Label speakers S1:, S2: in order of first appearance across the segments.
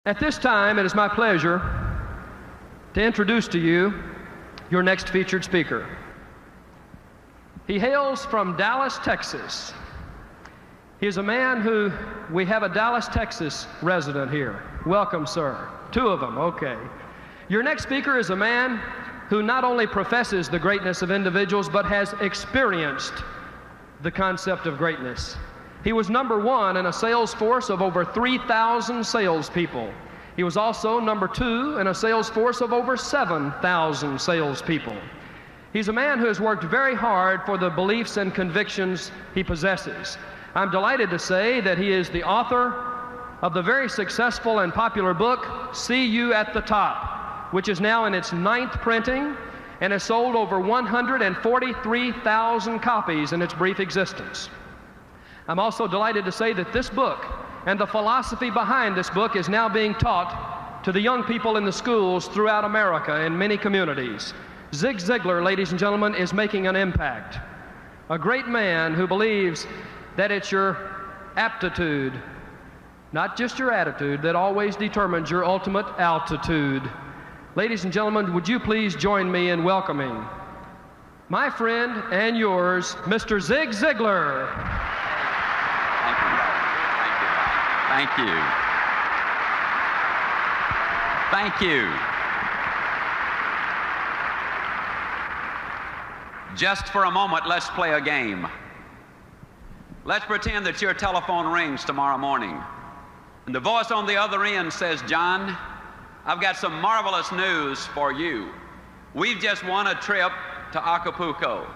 S1: At this time, it is my pleasure to introduce to you your next featured speaker. He hails from Dallas, Texas. He is a man who, we have a Dallas, Texas resident here. Welcome, sir. Two of them, okay. Your next speaker is a man who not only professes the greatness of individuals, but has experienced the concept of greatness. He was number one in a sales force of over 3,000 salespeople. He was also number two in a sales force of over 7,000 salespeople. He's a man who has worked very hard for the beliefs and convictions he possesses. I'm delighted to say that he is the author of the very successful and popular book, See You at the Top, which is now in its 9th printing and has sold over 143,000 copies in its brief existence. I'm also delighted to say that this book and the philosophy behind this book is now being taught to the young people in the schools throughout America in many communities. Zig Ziglar, ladies and gentlemen, is making an impact. A great man who believes that it's your aptitude, not just your attitude, that always determines your ultimate altitude. Ladies and gentlemen, would you please join me in welcoming my friend and yours, Mr. Zig Ziglar.
S2: Thank you. Thank you. Just for a moment, let's play a game. Let's pretend that your telephone rings tomorrow morning, and the voice on the other end says, "John, I've got some marvelous news for you. We've just won a trip to Acapulco.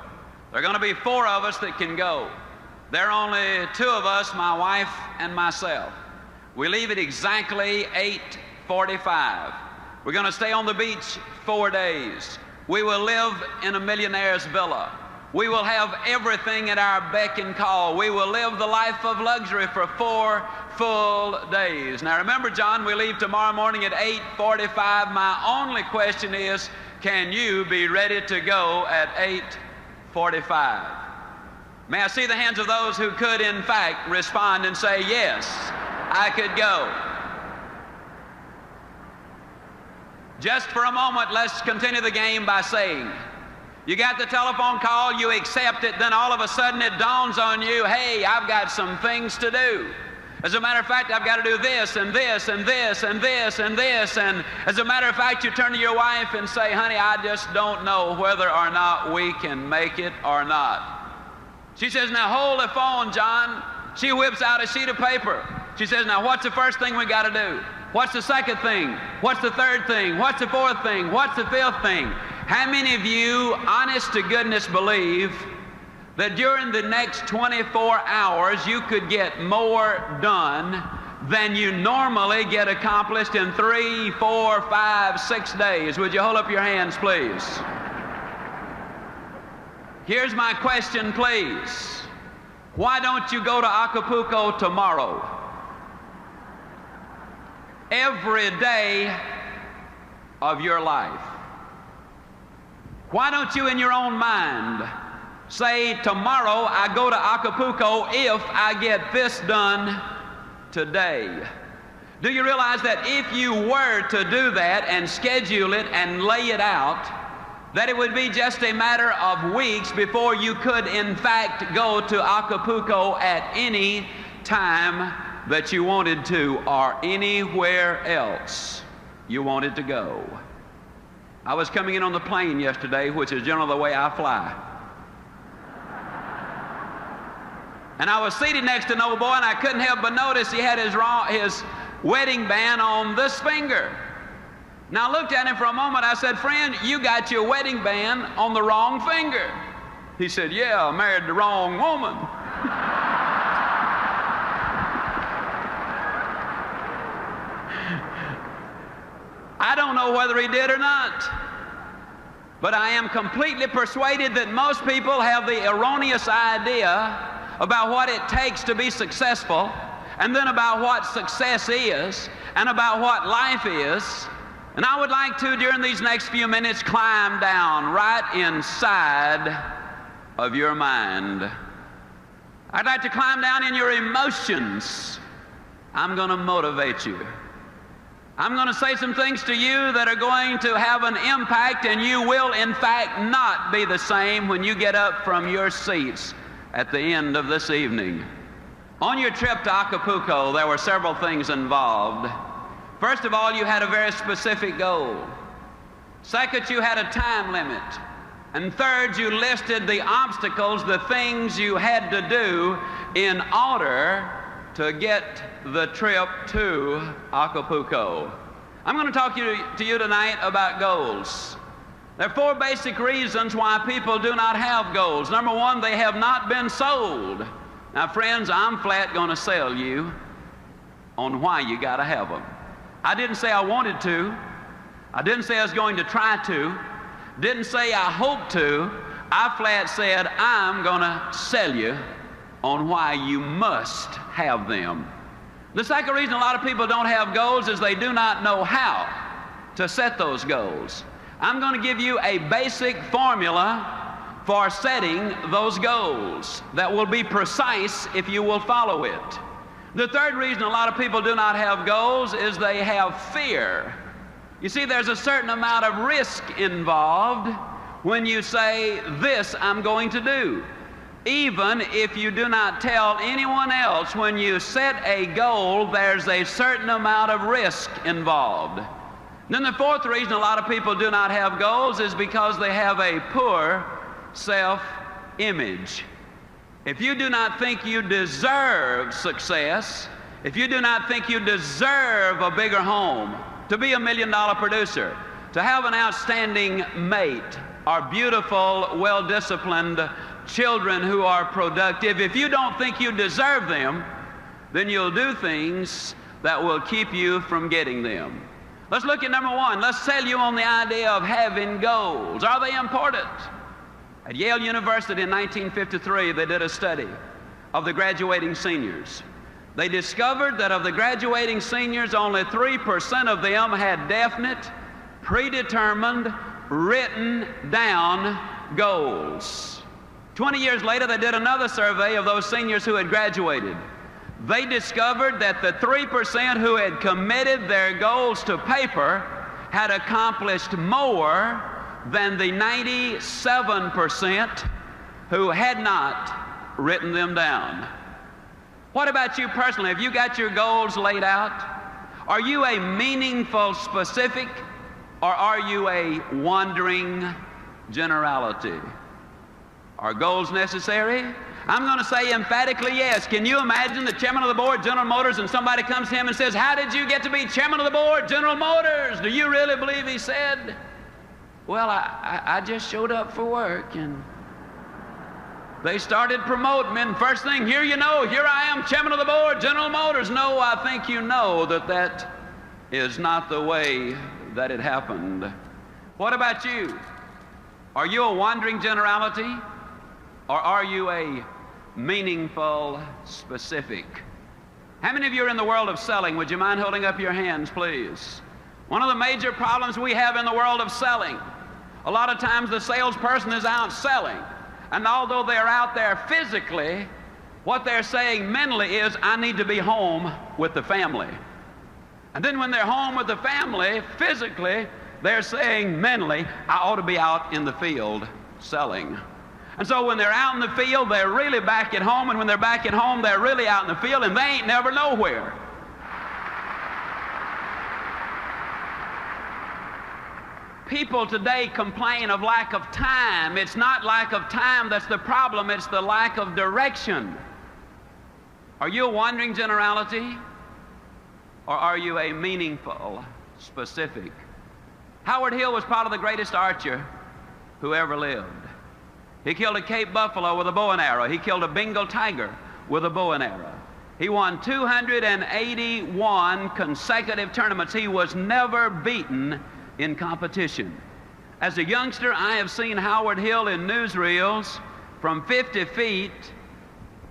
S2: There are going to be 4 of us that can go. There are only 2 of us, my wife and myself. We leave at exactly 8:45. We're going to stay on the beach 4 days. We will live in a millionaire's villa. We will have everything at our beck and call. We will live the life of luxury for 4 full days." Now remember, John, we leave tomorrow morning at 8:45. My only question is, can you be ready to go at 8:45? May I see the hands of those who could, in fact, respond and say, "Yes, I could go." Just for a moment, let's continue the game by saying, you got the telephone call, you accept it, then all of a sudden it dawns on you, hey, I've got some things to do. As a matter of fact, I've got to do this and this and this and this and this. And as a matter of fact, you turn to your wife and say, "Honey, I just don't know whether or not we can make it or not." She says, "Now hold the phone, John." She whips out a sheet of paper. She says, "Now what's the first thing we got to do? What's the second thing? What's the third thing? What's the fourth thing? What's the 5th thing?" How many of you, honest to goodness, believe that during the next 24 hours you could get more done than you normally get accomplished in 3, 4, 5, 6 days? Would you hold up your hands, please? Here's my question, please. Why don't you go to Acapulco tomorrow? Every day of your life. Why don't you, in your own mind, say, "Tomorrow I go to Acapulco if I get this done today"? Do you realize that if you were to do that and schedule it and lay it out, that it would be just a matter of weeks before you could, in fact, go to Acapulco at any time that you wanted to, or anywhere else you wanted to go? I was coming in on the plane yesterday, which is generally the way I fly. And I was seated next to an old boy, and I couldn't help but notice he had his wedding band on this finger. Now I looked at him for a moment. I said, "Friend, you got your wedding band on the wrong finger." He said, "Yeah, I married the wrong woman." I don't know whether he did or not, but I am completely persuaded that most people have the erroneous idea about what it takes to be successful, and then about what success is, and about what life is. And I would like to, during these next few minutes, climb down right inside of your mind. I'd like to climb down in your emotions. I'm going to motivate you. I'm going to say some things to you that are going to have an impact, and you will, in fact, not be the same when you get up from your seats at the end of this evening. On your trip to Acapulco, there were several things involved. First of all, you had a very specific goal. Second, you had a time limit. And third, you listed the obstacles, the things you had to do in order to get the trip to Acapulco. I'm going to talk to you tonight about goals. There are four basic reasons why people do not have goals. Number one, they have not been sold. Now, friends, I'm flat going to sell you on why you got to have them. I didn't say I wanted to. I didn't say I was going to try to. Didn't say I hope to. I flat said I'm going to sell you on why you must have them. The second reason a lot of people don't have goals is they do not know how to set those goals. I'm going to give you a basic formula for setting those goals that will be precise if you will follow it. The third reason a lot of people do not have goals is they have fear. You see, there's a certain amount of risk involved when you say, this I'm going to do. Even if you do not tell anyone else, when you set a goal, there's a certain amount of risk involved. Then the fourth reason a lot of people do not have goals is because they have a poor self-image. If you do not think you deserve success, if you do not think you deserve a bigger home, to be $1 million producer, to have an outstanding mate, or beautiful, well-disciplined children who are productive, if you don't think you deserve them, then you'll do things that will keep you from getting them. Let's look at number one. Let's sell you on the idea of having goals. Are they important? At Yale University in 1953, they did a study of the graduating seniors. They discovered that of the graduating seniors, only 3% of them had definite, predetermined, written down goals. 20 years later, they did another survey of those seniors who had graduated. They discovered that the 3% who had committed their goals to paper had accomplished more than the 97% who had not written them down. What about you personally? Have you got your goals laid out? Are you a meaningful specific, or are you a wandering generality? Are goals necessary? I'm going to say emphatically yes. Can you imagine the chairman of the board, General Motors, and somebody comes to him and says, how did you get to be chairman of the board, General Motors? Do you really believe he said, well, I just showed up for work, and they started promoting me, and first thing, here you know, here I am, chairman of the board, General Motors. No, I think you know that that is not the way that it happened. What about you? Are you a wandering generality, or are you a meaningful specific? How many of you are in the world of selling? Would you mind holding up your hands, please? One of the major problems we have in the world of selling, a lot of times the salesperson is out selling, and although they're out there physically, what they're saying mentally is, I need to be home with the family. And then when they're home with the family, physically, they're saying mentally, I ought to be out in the field selling. And so when they're out in the field, they're really back at home, and when they're back at home, they're really out in the field, and they ain't never nowhere. People today complain of lack of time. It's not lack of time that's the problem, it's the lack of direction. Are you a wandering generality, or are you a meaningful specific? Howard Hill was probably the greatest archer who ever lived. He killed a Cape buffalo with a bow and arrow. He killed a Bengal tiger with a bow and arrow. He won 281 consecutive tournaments. He was never beaten in competition. As a youngster, I have seen Howard Hill in newsreels from 50 feet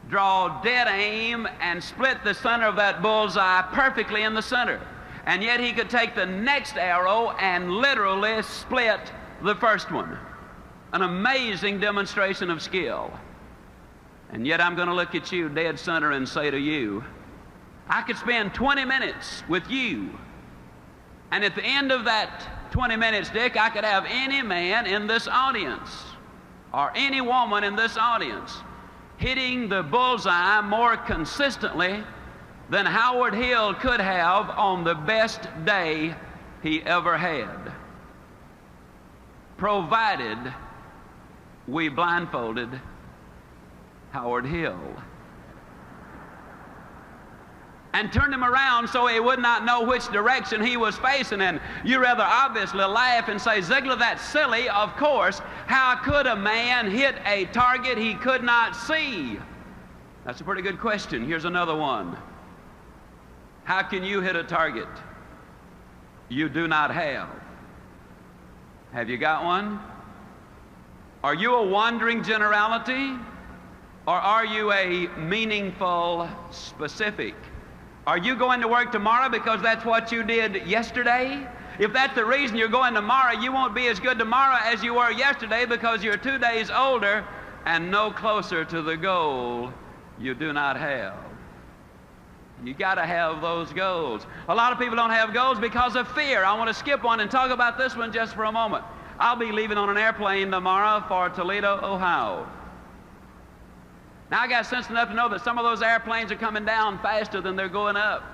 S2: draw dead aim and split the center of that bullseye perfectly in the center. And yet he could take the next arrow and literally split the first one. An amazing demonstration of skill. And yet I'm going to look at you dead center and say to you, I could spend 20 minutes with you And at the end of that 20 minutes, Dick, I could have any man in this audience or any woman in this audience hitting the bullseye more consistently than Howard Hill could have on the best day he ever had, provided we blindfolded Howard Hill and turned him around so he would not know which direction he was facing. And you rather obviously laugh and say, Ziglar, that's silly. Of course. How could a man hit a target he could not see? That's a pretty good question. Here's another one. How can you hit a target you do not have? Have you got one? Are you a wandering generality, or are you a meaningful specific? Are you going to work tomorrow because that's what you did yesterday? If that's the reason you're going tomorrow, you won't be as good tomorrow as you were yesterday because you're 2 days older and no closer to the goal you do not have. You got to have those goals. A lot of people don't have goals because of fear. I want to skip one and talk about this one just for a moment. I'll be leaving on an airplane tomorrow for Toledo, Ohio. Now, I got sense enough to know that some of those airplanes are coming down faster than they're going up.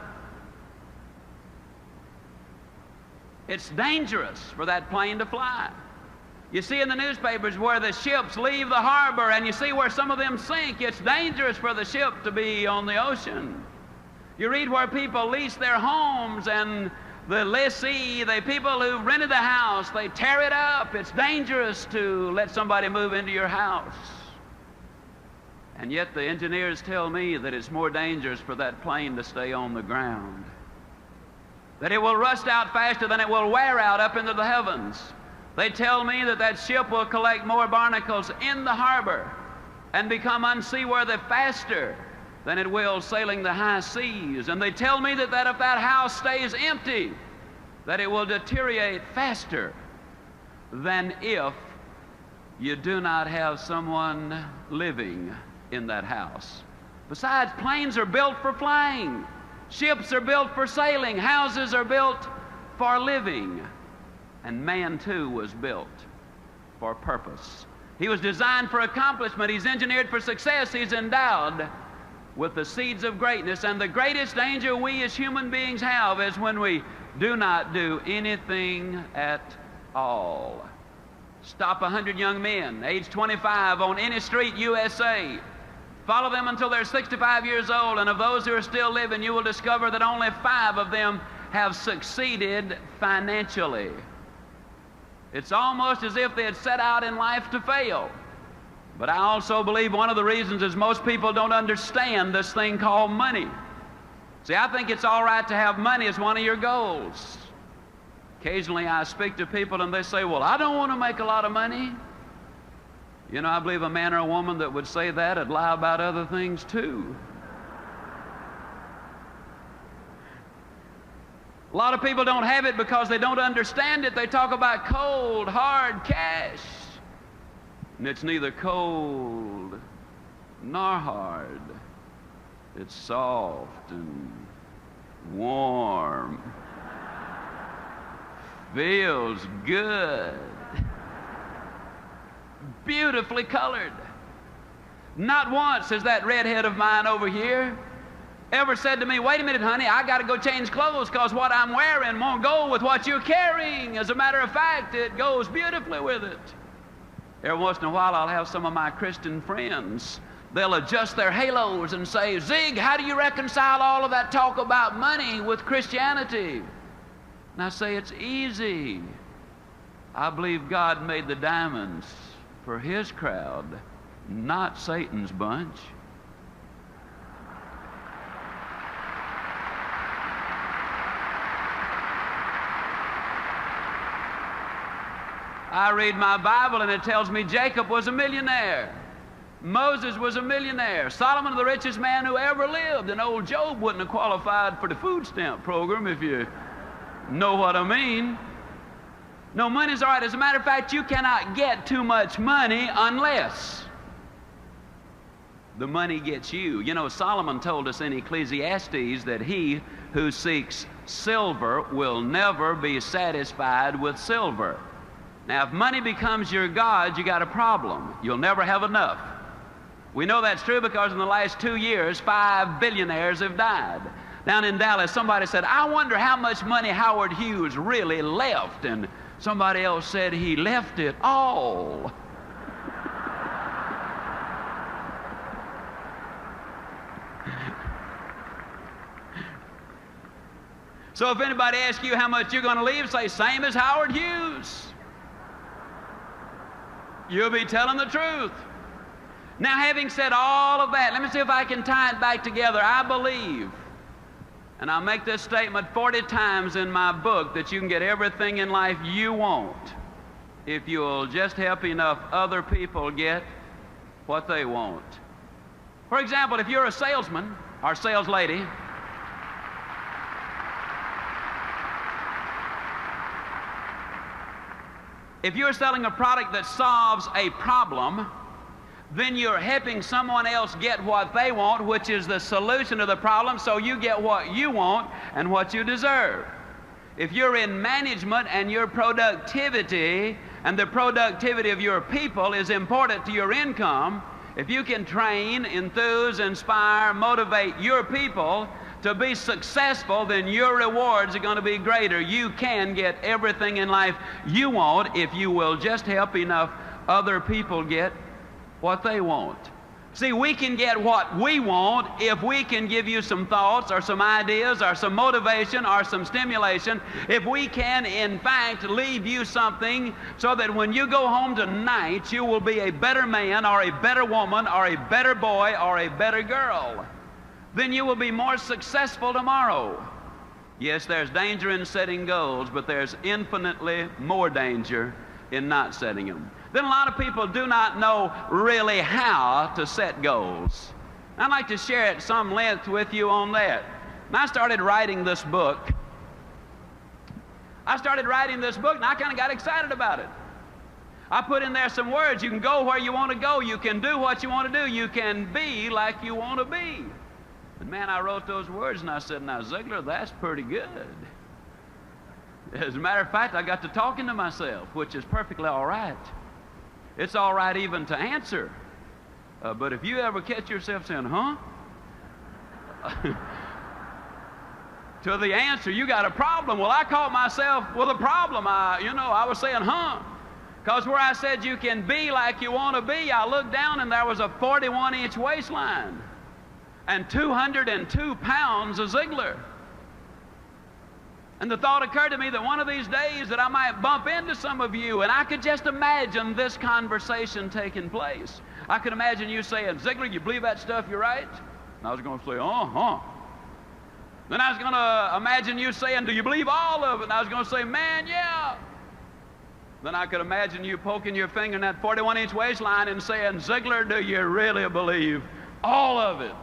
S2: It's dangerous for that plane to fly. You see in the newspapers where the ships leave the harbor, and you see where some of them sink. It's dangerous for the ship to be on the ocean. You read where people lease their homes, and the lessee, the people who rented the house, they tear it up. It's dangerous to let somebody move into your house. And yet the engineers tell me that it's more dangerous for that plane to stay on the ground, that it will rust out faster than it will wear out up into the heavens. They tell me that that ship will collect more barnacles in the harbor and become unseaworthy faster than it will sailing the high seas. And they tell me that if that house stays empty, that it will deteriorate faster than if you do not have someone living in that house. Besides, planes are built for flying. Ships are built for sailing. Houses are built for living. And man, too, was built for purpose. He was designed for accomplishment. He's engineered for success. He's endowed with the seeds of greatness. And the greatest danger we as human beings have is when we do not do anything at all. Stop 100 young men, age 25, on any street, USA. Follow them until they're 65 years old, and of those who are still living, you will discover that only 5 of them have succeeded financially. It's almost as if they had set out in life to fail. But I also believe one of the reasons is most people don't understand this thing called money. See, I think it's all right to have money as one of your goals. Occasionally I speak to people and they say, well, I don't want to make a lot of money. You know, I believe a man or a woman that would say that would lie about other things too. A lot of people don't have it because they don't understand it. They talk about cold, hard cash. And it's neither cold nor hard. It's soft and warm. Feels good. Beautifully colored. Not once has that redhead of mine over here ever said to me, wait a minute, honey, I got to go change clothes because what I'm wearing won't go with what you're carrying. As a matter of fact, it goes beautifully with it. Every once in a while, I'll have some of my Christian friends. They'll adjust their halos and say, Zig, how do you reconcile all of that talk about money with Christianity? And I say, it's easy. I believe God made the diamonds for His crowd, not Satan's bunch. I read my Bible and it tells me Jacob was a millionaire. Moses was a millionaire. Solomon, the richest man who ever lived. And old Job wouldn't have qualified for the food stamp program, if you know what I mean. No, money's all right. As a matter of fact, you cannot get too much money unless the money gets you. You know, Solomon told us in Ecclesiastes that he who seeks silver will never be satisfied with silver. Now, if money becomes your god, you got a problem. You'll never have enough. We know that's true because in the last 2 years, 5 billionaires have died. Down in Dallas, somebody said, I wonder how much money Howard Hughes really left. And somebody else said he left it all. So if anybody asks you how much you're going to leave, say, same as Howard Hughes. You'll be telling the truth. Now, having said all of that, let me see if I can tie it back together. I believe, and I'll make this statement 40 times in my book, that you can get everything in life you want if you'll just help enough other people get what they want. For example, if you're a salesman or sales lady, if you're selling a product that solves a problem, then you're helping someone else get what they want, which is the solution to the problem, so you get what you want and what you deserve. If you're in management and your productivity and the productivity of your people is important to your income, if you can train, enthuse, inspire, motivate your people to be successful, then your rewards are going to be greater. You can get everything in life you want if you will just help enough other people get what they want. See, we can get what we want if we can give you some thoughts or some ideas or some motivation or some stimulation. If we can, in fact, leave you something so that when you go home tonight, you will be a better man or a better woman or a better boy or a better girl, then you will be more successful tomorrow. Yes, there's danger in setting goals, but there's infinitely more danger in not setting them. Then a lot of people do not know really how to set goals. I'd like to share at some length with you on that. And I started writing this book. and I kind of got excited about it. I put in there some words. You can go where you want to go. You can do what you want to do. You can be like you want to be. And man, I wrote those words and I said, now Ziglar, that's pretty good. As a matter of fact, I got to talking to myself, which is perfectly all right. It's all right even to answer. But if you ever catch yourself saying, huh? To the answer, you got a problem. Well, I caught myself with a problem. I was saying, huh? Because where I said you can be like you want to be, I looked down and there was a 41-inch waistline and 202 pounds of Ziglar. And the thought occurred to me that one of these days that I might bump into some of you, and I could just imagine this conversation taking place. I could imagine you saying, Ziglar, you believe that stuff you write? And I was going to say, uh-huh. Then I was going to imagine you saying, do you believe all of it? And I was going to say, man, yeah. Then I could imagine you poking your finger in that 41-inch waistline and saying, Ziglar, do you really believe all of it?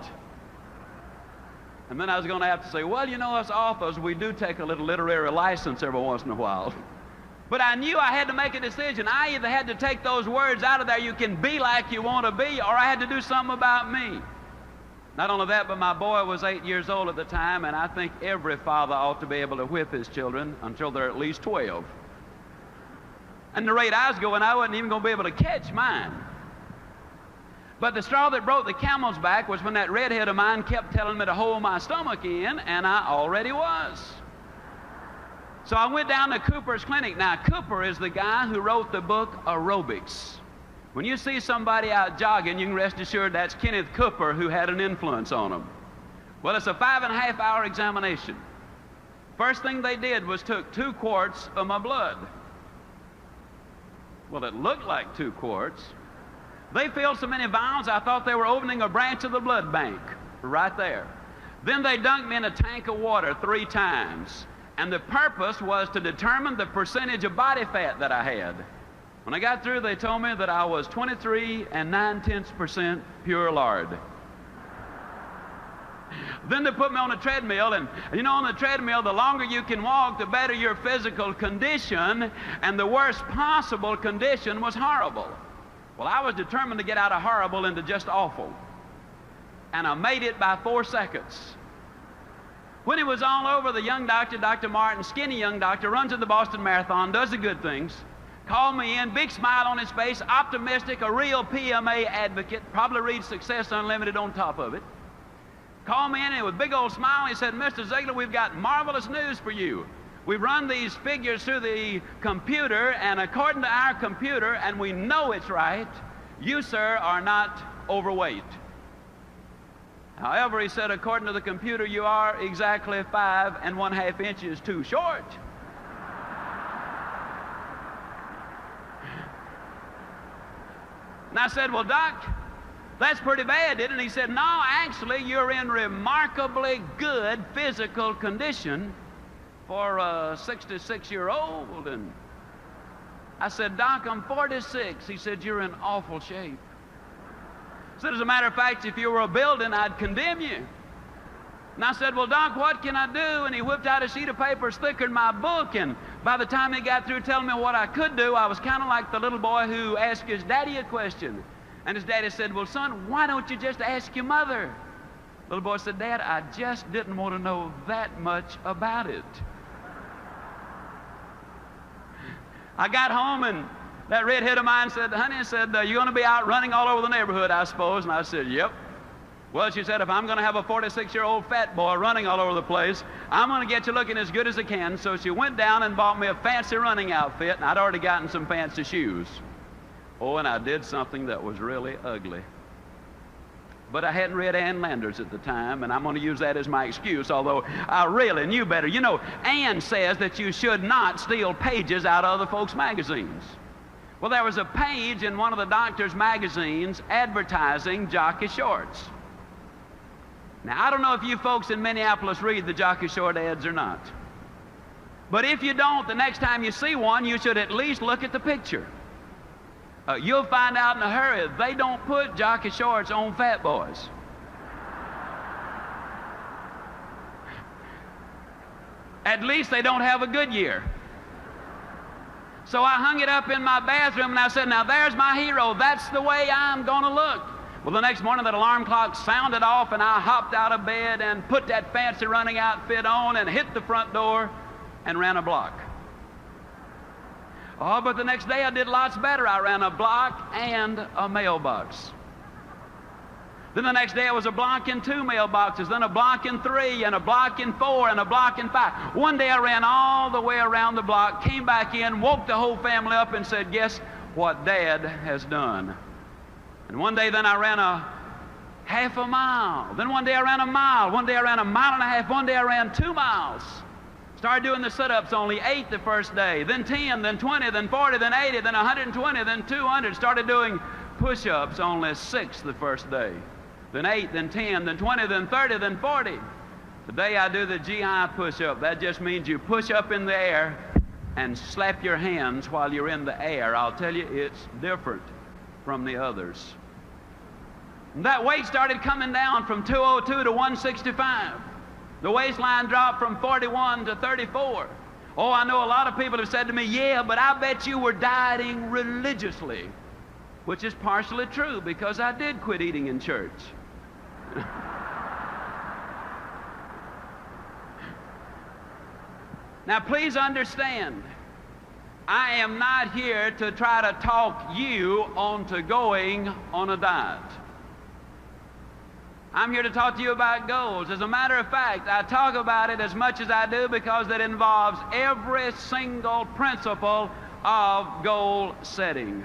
S2: And then I was going to have to say, well, you know, us authors, we do take a little literary license every once in a while. But I knew I had to make a decision. I either had to take those words out of there, you can be like you want to be, or I had to do something about me. Not only that, but my boy was 8 years old at the time, and I think every father ought to be able to whip his children until they're at least 12. And the rate I was going, I wasn't even going to be able to catch mine. But the straw that broke the camel's back was when that redhead of mine kept telling me to hold my stomach in, and I already was. So I went down to Cooper's clinic. Now, Cooper is the guy who wrote the book Aerobics. When you see somebody out jogging, you can rest assured that's Kenneth Cooper who had an influence on them. Well, it's a 5.5-hour examination. First thing they did was took 2 quarts of my blood. Well, it looked like 2 quarts. They filled so many vials, I thought they were opening a branch of the blood bank right there. Then they dunked me in a tank of water 3 times. And the purpose was to determine the percentage of body fat that I had. When I got through, they told me that I was 23 9/10% pure lard. Then they put me on a treadmill, and you know, on the treadmill, the longer you can walk, the better your physical condition, and the worst possible condition was horrible. Well, I was determined to get out of horrible into just awful. and I made it by 4 seconds. When it was all over, the young doctor, Dr. Martin, skinny young doctor, runs in the Boston Marathon, does the good things, called me in, big smile on his face, optimistic, a real PMA advocate, probably reads Success Unlimited on top of it. Called me in and with a big old smile, he said, Mr. Ziglar, we've got marvelous news for you. We've run these figures through the computer, and according to our computer, and we know it's right, you, sir, are not overweight. However, he said, according to the computer, you are exactly 5 1/2 inches too short. And I said, well, Doc, that's pretty bad, isn't it? He said, no, actually, you're in remarkably good physical condition for a 66-year-old. And I said, Doc, I'm 46. He said, you're in awful shape. I said, as a matter of fact, if you were a building, I'd condemn you. And I said, well, Doc, what can I do? And he whipped out a sheet of paper thicker than my book, and by the time he got through telling me what I could do, I was kind of like the little boy who asked his daddy a question. And his daddy said, well, son, why don't you just ask your mother? The little boy said, Dad, I just didn't want to know that much about it. I got home, and that redhead of mine said, honey, you're going to be out running all over the neighborhood, I suppose. And I said, yep. Well, she said, if I'm going to have a 46-year-old fat boy running all over the place, I'm going to get you looking as good as I can. So she went down and bought me a fancy running outfit, and I'd already gotten some fancy shoes. Oh, and I did something that was really ugly. But I hadn't read Ann Landers at the time, and I'm going to use that as my excuse, although I really knew better. You know, Ann says that you should not steal pages out of other folks' magazines. Well, there was a page in one of the doctor's magazines advertising jockey shorts. Now, I don't know if you folks in Minneapolis read the jockey short ads or not. But if you don't, the next time you see one, you should at least look at the picture. You'll find out in a hurry, they don't put jockey shorts on fat boys. At least they don't have a good year. So I hung it up in my bathroom, and I said, now there's my hero. That's the way I'm going to look. Well, the next morning that alarm clock sounded off, and I hopped out of bed and put that fancy running outfit on and hit the front door and ran a block. Oh, but the next day I did lots better. I ran a block and a mailbox. Then the next day it was a block and 2 mailboxes, then a block and 3, and a block and 4, and a block and 5. One day I ran all the way around the block, came back in, woke the whole family up and said, guess what Dad has done? And one day then I ran a half a mile. Then one day I ran a mile. One day I ran a mile and a half. One day I ran 2 miles. Started doing the sit-ups, only 8 the first day, then 10, then 20, then 40, then 80, then 120, then 200. Started doing push-ups, only 6 the first day, then 8, then 10, then 20, then 30, then 40. Today I do the GI push-up. That just means you push up in the air and slap your hands while you're in the air. I'll tell you, it's different from the others. And that weight started coming down from 202 to 165. The waistline dropped from 41 to 34. Oh, I know a lot of people have said to me, yeah, but I bet you were dieting religiously, which is partially true because I did quit eating in church. Now, please understand, I am not here to try to talk you onto going on a diet. I'm here to talk to you about goals. As a matter of fact, I talk about it as much as I do because it involves every single principle of goal setting.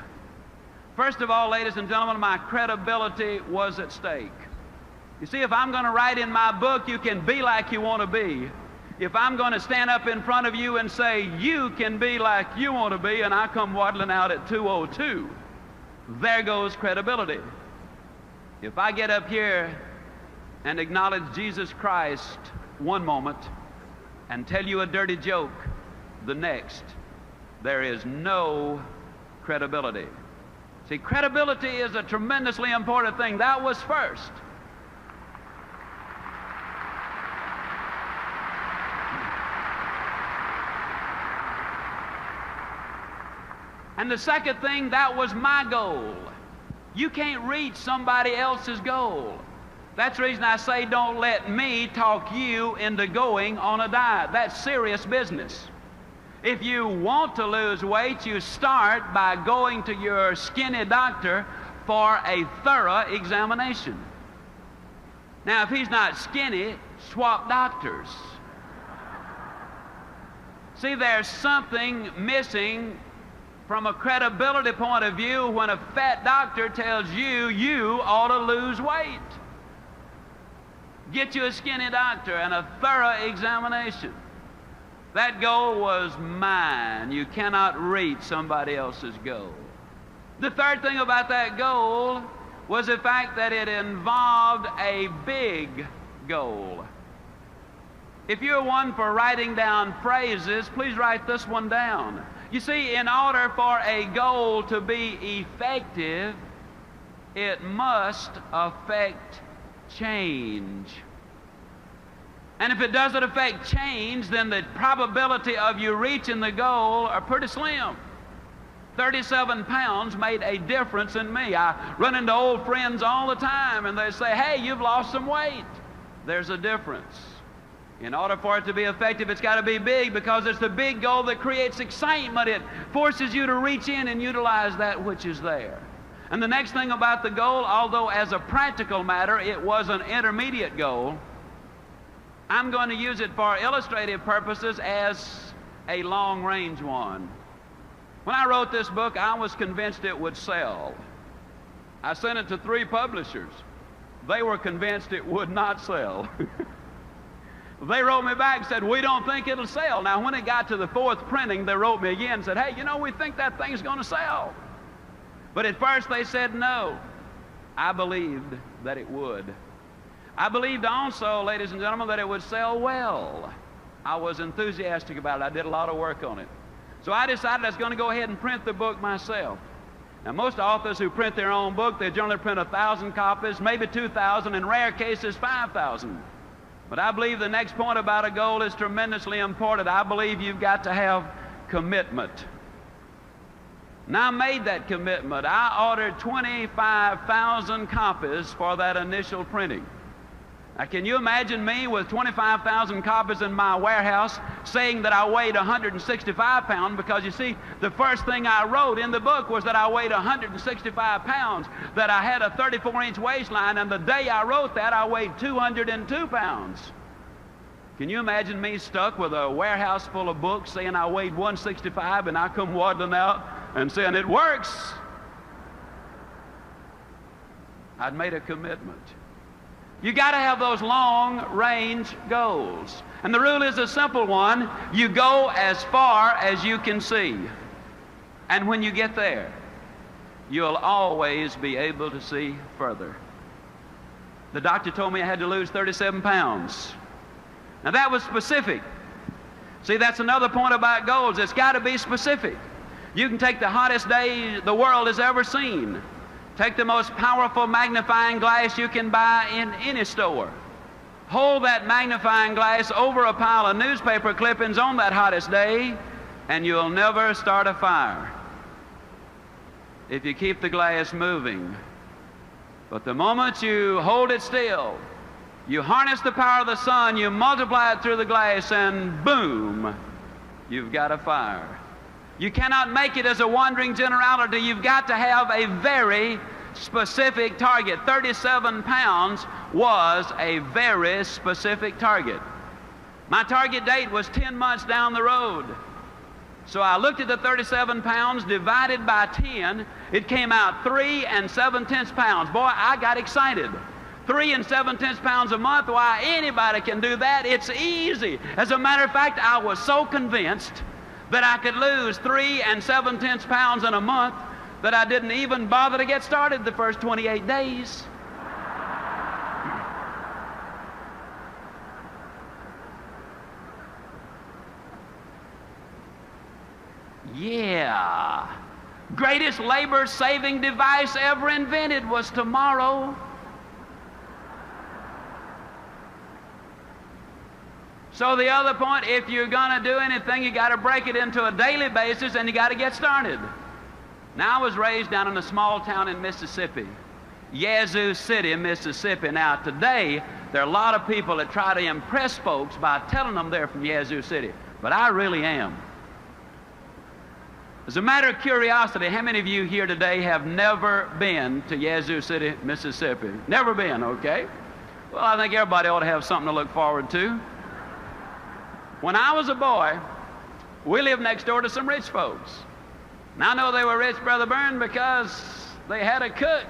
S2: First of all, ladies and gentlemen, my credibility was at stake. You see, if I'm going to write in my book, you can be like you want to be. If I'm going to stand up in front of you and say, you can be like you want to be, and I come waddling out at 2:02, there goes credibility. If I get up here and acknowledge Jesus Christ one moment and tell you a dirty joke the next, there is no credibility. See, credibility is a tremendously important thing. That was first. And the second thing, that was my goal. You can't reach somebody else's goal. That's the reason I say don't let me talk you into going on a diet. That's serious business. If you want to lose weight, you start by going to your skinny doctor for a thorough examination. Now, if he's not skinny, swap doctors. See, there's something missing from a credibility point of view when a fat doctor tells you you ought to lose weight. Get you a skinny doctor and a thorough examination. That goal was mine. You cannot reach somebody else's goal. The third thing about that goal was the fact that it involved a big goal. If you're one for writing down phrases, please write this one down. You see, in order for a goal to be effective, it must affect change. And if it doesn't affect change, then the probability of you reaching the goal are pretty slim. 37 pounds made a difference in me. I run into old friends all the time and they say, hey, you've lost some weight. There's a difference. In order for it to be effective, it's got to be big, because it's the big goal that creates excitement. It forces you to reach in and utilize that which is there. And the next thing about the goal, although as a practical matter it was an intermediate goal, I'm going to use it for illustrative purposes as a long-range one. When I wrote this book, I was convinced it would sell. I sent it to 3 publishers. They were convinced it would not sell. They wrote me back and said, we don't think it'll sell. Now, when it got to the 4th printing, they wrote me again and said, hey, you know, we think that thing's going to sell. But at first they said no. I believed that it would. I believed also, ladies and gentlemen, that it would sell well. I was enthusiastic about it. I did a lot of work on it. So I decided I was going to go ahead and print the book myself. Now, most authors who print their own book, they generally print 1,000 copies, maybe 2,000, in rare cases 5,000. But I believe the next point about a goal is tremendously important. I believe you've got to have commitment. And I made that commitment. I ordered 25,000 copies for that initial printing. Now, can you imagine me with 25,000 copies in my warehouse saying that I weighed 165 pounds? Because you see, the first thing I wrote in the book was that I weighed 165 pounds, that I had a 34-inch waistline, and the day I wrote that, I weighed 202 pounds. Can you imagine me stuck with a warehouse full of books saying I weighed 165, and I come waddling out and saying, it works? I'd made a commitment. You got to have those long-range goals. And the rule is a simple one. You go as far as you can see. And when you get there, you'll always be able to see further. The doctor told me I had to lose 37 pounds. Now that was specific. See, that's another point about goals. It's got to be specific. You can take the hottest day the world has ever seen. Take the most powerful magnifying glass you can buy in any store. Hold that magnifying glass over a pile of newspaper clippings on that hottest day, and you'll never start a fire if you keep the glass moving. But the moment you hold it still, you harness the power of the sun, you multiply it through the glass, and boom, you've got a fire. You cannot make it as a wandering generality. You've got to have a very specific target. 37 pounds was a very specific target. My target date was 10 months down the road. So I looked at the 37 pounds divided by 10. It came out 3 7/10 pounds. Boy, I got excited. 3 7/10 pounds a month, why, anybody can do that. It's easy. As a matter of fact, I was so convinced that I could lose 3 7/10 pounds in a month that I didn't even bother to get started the first 28 days. Yeah. Greatest labor-saving device ever invented was tomorrow. So the other point, if you're going to do anything, you got to break it into a daily basis, and you got to get started. Now, I was raised down in a small town in Mississippi. Yazoo City, Mississippi. Now, today, there are a lot of people that try to impress folks by telling them they're from Yazoo City, but I really am. As a matter of curiosity, how many of you here today have never been to Yazoo City, Mississippi? Never been, okay? Well, I think everybody ought to have something to look forward to. When I was a boy, we lived next door to some rich folks. And I know they were rich, Brother Byrne, because they had a cook.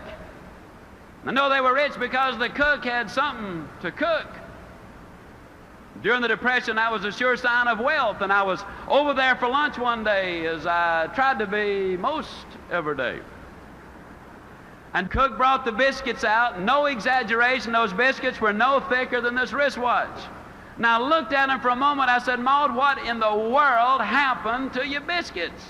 S2: I know they were rich because the cook had something to cook. During the Depression, that was a sure sign of wealth, and I was over there for lunch one day, as I tried to be most every day. And cook brought the biscuits out. No exaggeration, those biscuits were no thicker than this wristwatch. And I looked at them for a moment. I said, Maud, what in the world happened to your biscuits?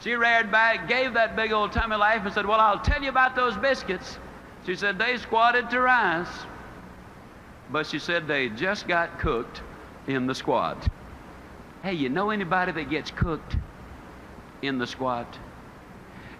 S2: She reared back, gave that big old tummy laugh, and said, well, I'll tell you about those biscuits. She said, they squatted to rise. But she said they just got cooked in the squat. Hey, you know anybody that gets cooked in the squat?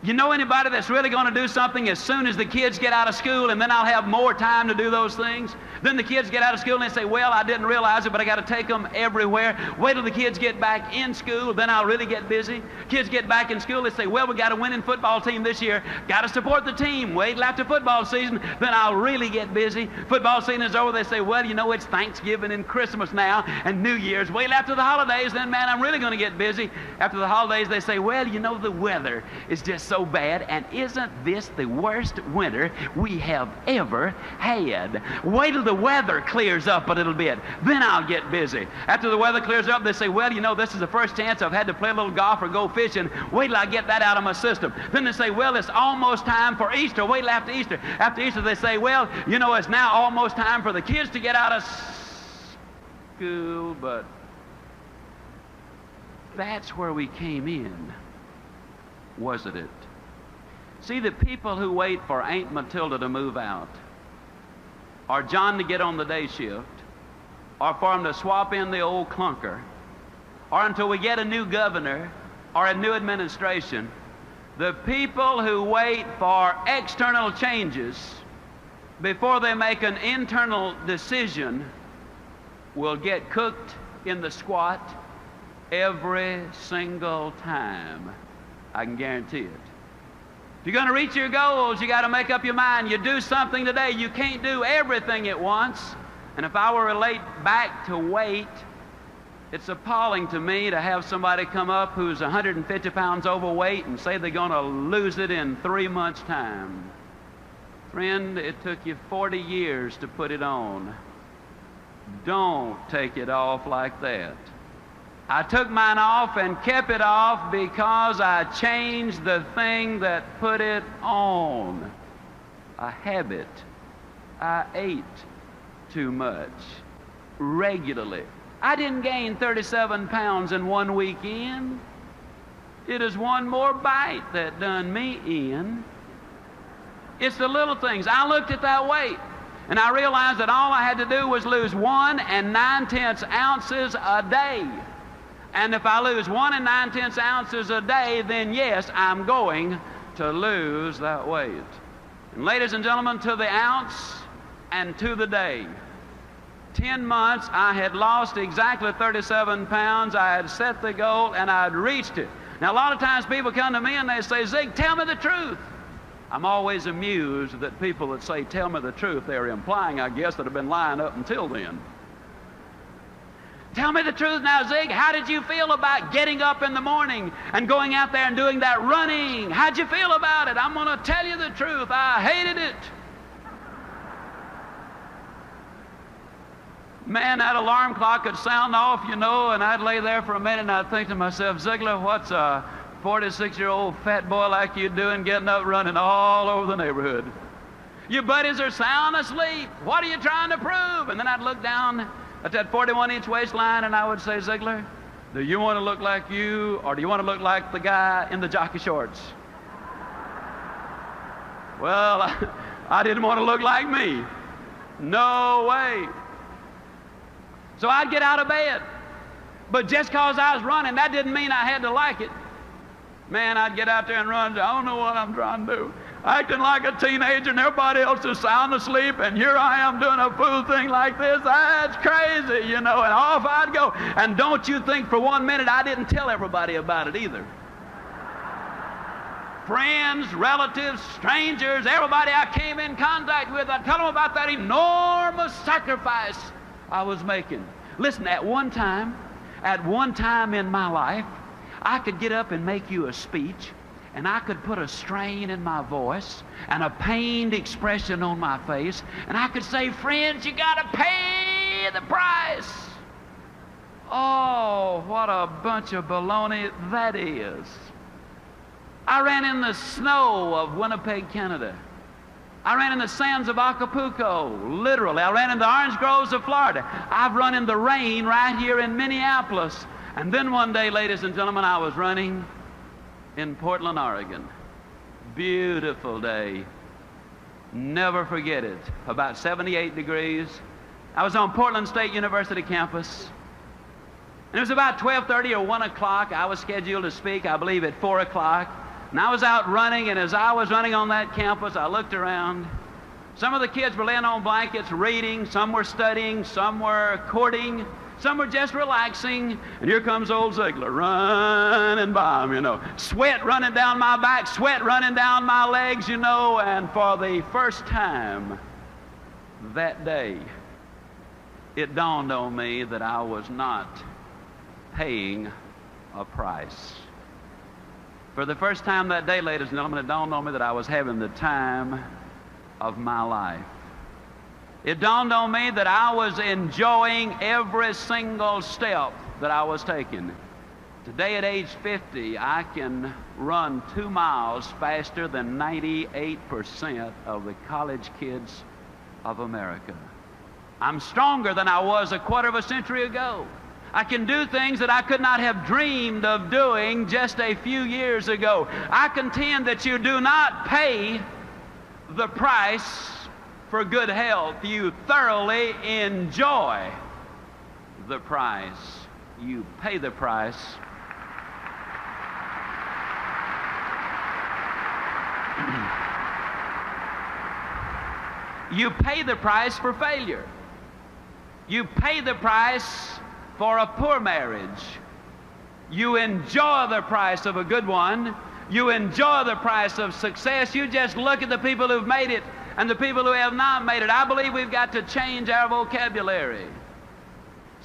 S2: You know anybody that's really going to do something as soon as the kids get out of school, and then I'll have more time to do those things? Then the kids get out of school and they say, well, I didn't realize it, but I got to take them everywhere. Wait till the kids get back in school, then I'll really get busy. Kids get back in school, they say, well, we got a winning football team this year. Got to support the team. Wait till after football season, then I'll really get busy. Football season is over, they say, well, you know, it's Thanksgiving and Christmas now and New Year's. Wait till after the holidays, then, man, I'm really going to get busy. After the holidays, they say, well, you know, the weather is just so bad, and isn't this the worst winter we have ever had? Wait till the weather clears up a little bit, then I'll get busy. After the weather clears up, they say, well, you know, this is the first chance I've had to play a little golf or go fishing. Wait till I get that out of my system. Then they say, well, it's almost time for Easter. Wait till after Easter. After Easter, they say, well, you know, it's now almost time for the kids to get out of school, but that's where we came in, wasn't it? See, the people who wait for Aunt Matilda to move out, or John to get on the day shift, or for him to swap in the old clunker, or until we get a new governor or a new administration, the people who wait for external changes before they make an internal decision will get cooked in the squat every single time. I can guarantee it. If you're going to reach your goals, you got to make up your mind. You do something today. You can't do everything at once. And if I were to relate back to weight, it's appalling to me to have somebody come up who's 150 pounds overweight and say they're going to lose it in 3 months' time. Friend, it took you 40 years to put it on. Don't take it off like that. I took mine off and kept it off because I changed the thing that put it on. A habit. I ate too much regularly. I didn't gain 37 pounds in one weekend. It is one more bite that done me in. It's the little things. I looked at that weight and I realized that all I had to do was lose 1 9/10 ounces a day. And if I lose 1 9/10 ounces a day, then yes, I'm going to lose that weight. And ladies and gentlemen, to the ounce and to the day. 10 months, I had lost exactly 37 pounds. I had set the goal and I had reached it. Now, a lot of times people come to me and they say, Zig, tell me the truth. I'm always amused that people that say, tell me the truth, they're implying, I guess, that have been lying up until then. Tell me the truth now, Zig. How did you feel about getting up in the morning and going out there and doing that running? How'd you feel about it? I'm going to tell you the truth. I hated it. Man, that alarm clock would sound off, you know, and I'd lay there for a minute and I'd think to myself, Ziglar, what's a 46-year-old fat boy like you doing getting up running all over the neighborhood? Your buddies are sound asleep. What are you trying to prove? And then I'd look down at that 41-inch waistline and I would say, Ziglar, do you want to look like you or do you want to look like the guy in the jockey shorts? Well, I didn't want to look like me. No way. So I'd get out of bed. But just because I was running, that didn't mean I had to like it. Man, I'd get out there and run. I don't know what I'm trying to do. acting like a teenager, and everybody else is sound asleep, and here I am doing a fool thing like this. That's crazy, you know, and off I'd go. And don't you think for 1 minute I didn't tell everybody about it either. Friends, relatives, strangers, everybody I came in contact with, I'd tell them about that enormous sacrifice I was making. Listen, at one time in my life, I could get up and make you a speech, and I could put a strain in my voice and a pained expression on my face, and I could say, friends, you got to pay the price. Oh, what a bunch of baloney that is. I ran in the snow of Winnipeg, Canada. I ran in the sands of Acapulco, literally. I ran in the orange groves of Florida. I've run in the rain right here in Minneapolis. And then one day, ladies and gentlemen, I was running in Portland, Oregon. Beautiful day. Never forget it. About 78 degrees. I was on Portland State University campus. And it was about 12:30 or 1 o'clock. I was scheduled to speak, I believe, at 4 o'clock. And I was out running, and as I was running on that campus, I looked around. Some of the kids were laying on blankets reading, some were studying, some were courting, some were just relaxing. And here comes old Ziglar running by them, you know. Sweat running down my back, sweat running down my legs, you know. And for the first time that day, it dawned on me that I was not paying a price. For the first time that day, ladies and gentlemen, it dawned on me that I was having the time of my life. It dawned on me that I was enjoying every single step that I was taking. Today at age 50, I can run 2 miles faster than 98% of the college kids of America. I'm stronger than I was a quarter of a century ago. I can do things that I could not have dreamed of doing just a few years ago. I contend that you do not pay the price for good health. You thoroughly enjoy the price. You pay the price. You pay the price for failure. You pay the price for a poor marriage. You enjoy the price of a good one. You enjoy the price of success. You just look at the people who've made it and the people who have not made it. I believe we've got to change our vocabulary.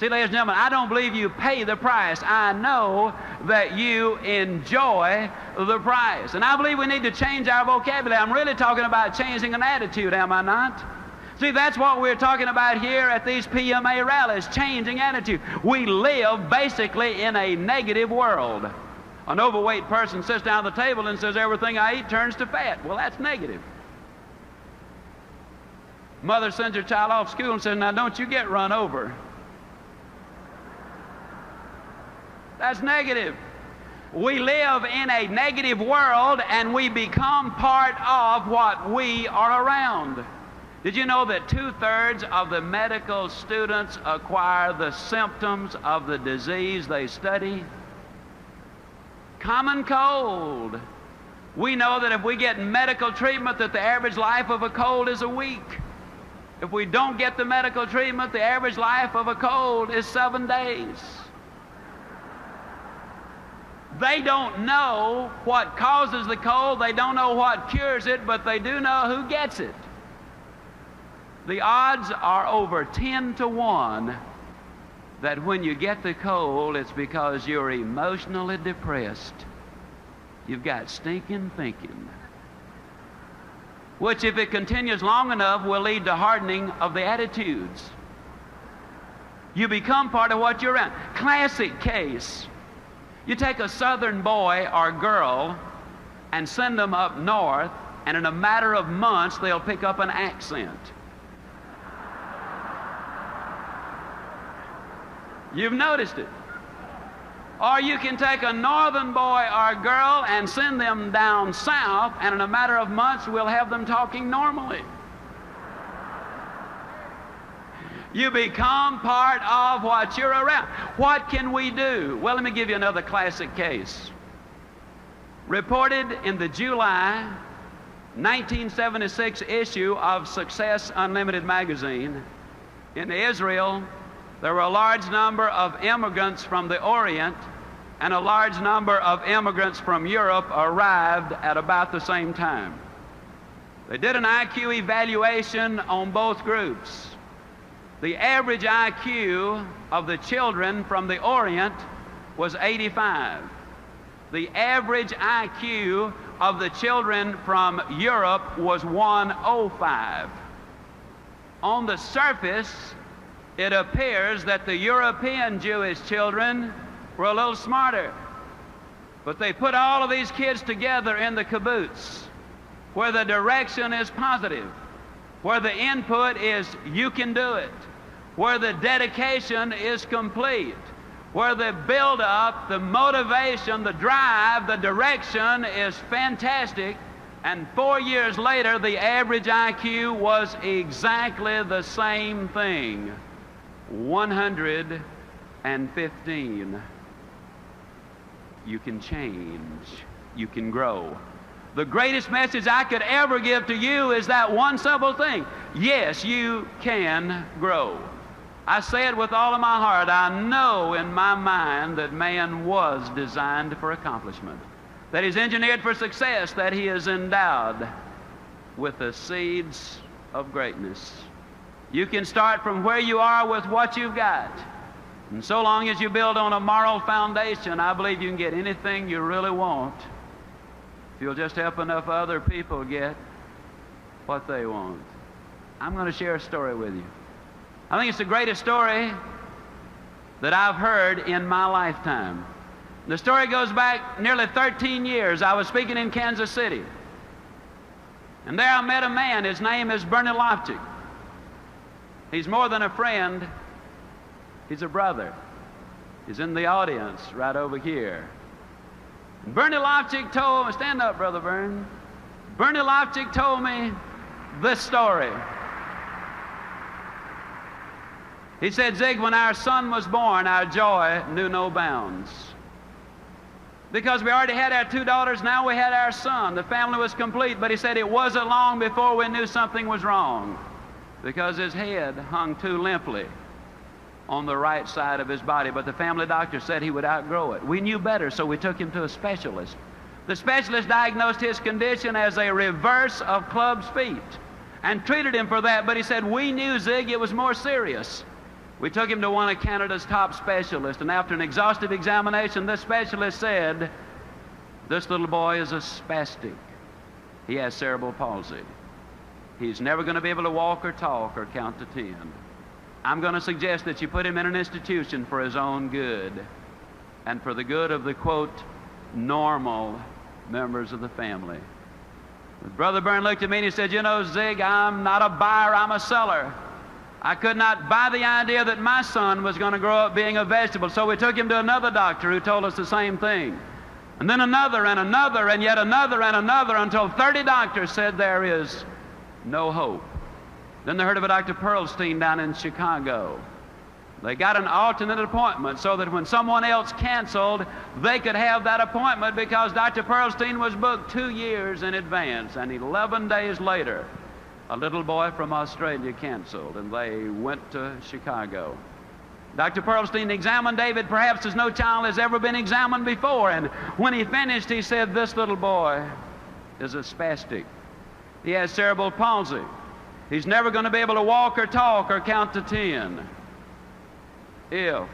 S2: See, ladies and gentlemen, I don't believe you pay the price. I know that you enjoy the price. And I believe we need to change our vocabulary. I'm really talking about changing an attitude, am I not? See, that's what we're talking about here at these PMA rallies, changing attitude. We live basically in a negative world. An overweight person sits down at the table and says, everything I eat turns to fat. Well, that's negative. Mother sends her child off school and says, now don't you get run over. That's negative. We live in a negative world, and we become part of what we are around. Did you know that 2/3 of the medical students acquire the symptoms of the disease they study? Common cold. We know that if we get medical treatment, that the average life of a cold is a week. If we don't get the medical treatment, the average life of a cold is 7 days. They don't know what causes the cold, they don't know what cures it, but they do know who gets it. The odds are over 10 to 1 that when you get the cold, it's because you're emotionally depressed. You've got stinking thinking, which, if it continues long enough, will lead to hardening of the attitudes. You become part of what you're around. Classic case. You take a southern boy or girl and send them up north, and in a matter of months, they'll pick up an accent. You've noticed it. Or you can take a northern boy or girl and send them down south, and in a matter of months, we'll have them talking normally. You become part of what you're around. What can we do? Well, let me give you another classic case. Reported in the July 1976 issue of Success Unlimited magazine, in Israel, there were a large number of immigrants from the Orient and a large number of immigrants from Europe arrived at about the same time. They did an IQ evaluation on both groups. The average IQ of the children from the Orient was 85. The average IQ of the children from Europe was 105. On the surface, it appears that the European Jewish children were a little smarter. But they put all of these kids together in the kibbutz, where the direction is positive, where the input is you can do it, where the dedication is complete, where the build-up, the motivation, the drive, the direction is fantastic. And 4 years later, the average IQ was exactly the same thing, 115. You can change. You can grow. The greatest message I could ever give to you is that one simple thing. Yes, you can grow. I say it with all of my heart. I know in my mind that man was designed for accomplishment, that he's engineered for success, that he is endowed with the seeds of greatness. You can start from where you are with what you've got. And so long as you build on a moral foundation, I believe you can get anything you really want if you'll just help enough other people get what they want. I'm going to share a story with you. I think it's the greatest story that I've heard in my lifetime. The story goes back nearly 13 years. I was speaking in Kansas City. And there I met a man. His name is Bernie Loftig. He's more than a friend. He's a brother. He's in the audience right over here. And Bernie Loftig told me, stand up, Brother Bern. Bernie Loftig told me this story. He said, Zig, when our son was born, our joy knew no bounds. Because we already had our 2 daughters, now we had our son. The family was complete, but he said it wasn't long before we knew something was wrong, because his head hung too limply on the right side of his body, but the family doctor said he would outgrow it. We knew better, so we took him to a specialist. The specialist diagnosed his condition as a reverse of club's feet and treated him for that, but he said, we knew, Zig, it was more serious. We took him to one of Canada's top specialists, and after an exhaustive examination, this specialist said, this little boy is a spastic. He has cerebral palsy. He's never going to be able to walk or talk or count to 10. I'm going to suggest that you put him in an institution for his own good and for the good of the, quote, normal members of the family. But Brother Byrne looked at me and he said, you know, Zig, I'm not a buyer, I'm a seller. I could not buy the idea that my son was going to grow up being a vegetable, so we took him to another doctor who told us the same thing. And then another and another and yet another and another until 30 doctors said there is no hope. Then they heard of a Dr. Pearlstein down in Chicago. They got an alternate appointment so that when someone else canceled, they could have that appointment because Dr. Pearlstein was booked 2 years in advance. And 11 days later, a little boy from Australia canceled, and they went to Chicago. Dr. Pearlstein examined David perhaps as no child has ever been examined before. And when he finished, he said, this little boy is a spastic. He has cerebral palsy. He's never going to be able to walk or talk or count to 10 if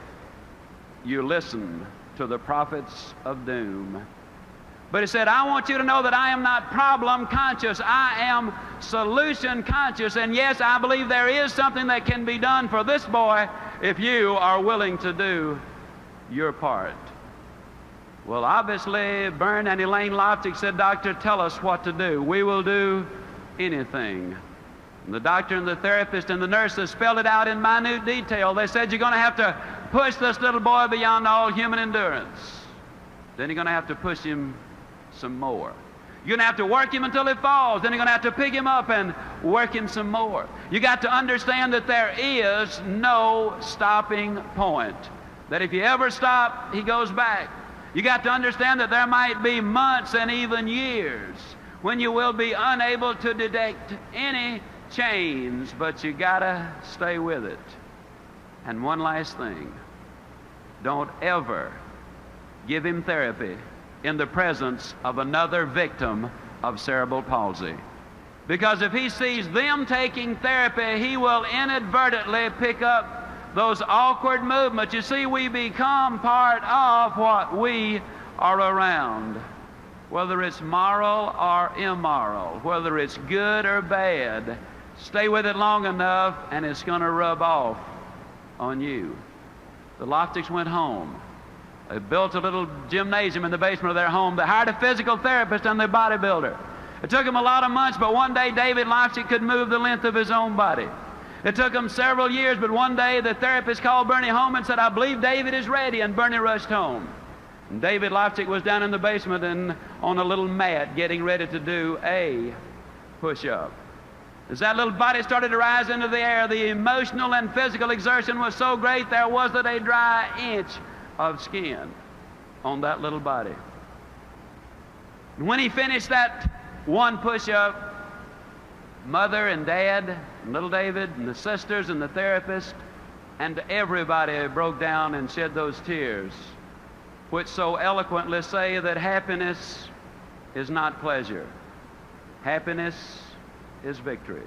S2: you listen to the prophets of doom. But he said, I want you to know that I am not problem conscious. I am solution conscious. And yes, I believe there is something that can be done for this boy if you are willing to do your part. Well, obviously, Byrne and Elaine Loftig said, Doctor, tell us what to do. We will do anything. And the doctor and the therapist and the nurses spelled it out in minute detail. They said, you're going to have to push this little boy beyond all human endurance. Then you're going to have to push him some more. You're going to have to work him until he falls. Then you're going to have to pick him up and work him some more. You got to understand that there is no stopping point. That if you ever stop, he goes back. You got to understand that there might be months and even years when you will be unable to detect any change, but you gotta stay with it. And one last thing, don't ever give him therapy in the presence of another victim of cerebral palsy. Because if he sees them taking therapy, he will inadvertently pick up those awkward movements. You see, we become part of what we are around. Whether it's moral or immoral, whether it's good or bad, stay with it long enough and it's going to rub off on you. The Loftics went home. They built a little gymnasium in the basement of their home. They hired a physical therapist and a bodybuilder. It took him a lot of months, but one day David Loftic could move the length of his own body. It took him several years, but one day the therapist called Bernie home and said, "I believe David is ready," and Bernie rushed home. And David Loftic was down in the basement and on a little mat getting ready to do a push-up. As that little body started to rise into the air, the emotional and physical exertion was so great there wasn't a dry inch of skin on that little body. And when he finished that one push-up, Mother and Dad and little David and the sisters and the therapist and everybody broke down and shed those tears, which so eloquently say that happiness is not pleasure. Happiness is victory.